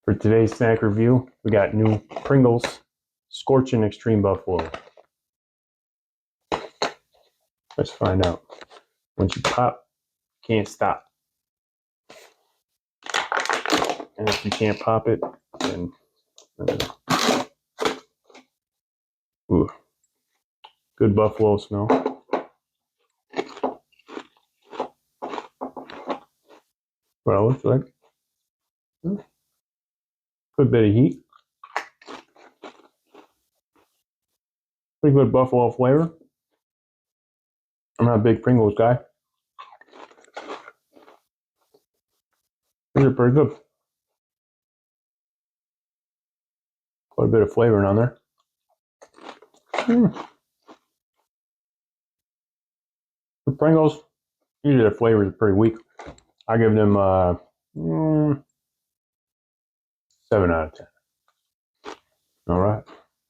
For today's snack review, we got new Pringles Scorchin Xtreme Buffalo. Let's find out. Once you pop, can't stop. And if you can't pop it, then ooh, good buffalo smell. What it looks like. Good bit of heat. Pretty good buffalo flavor. I'm not a big Pringles guy. These are pretty good. Quite a bit of flavoring on there. The Pringles, usually their flavor is pretty weak. I give them 7 out of 10. All right.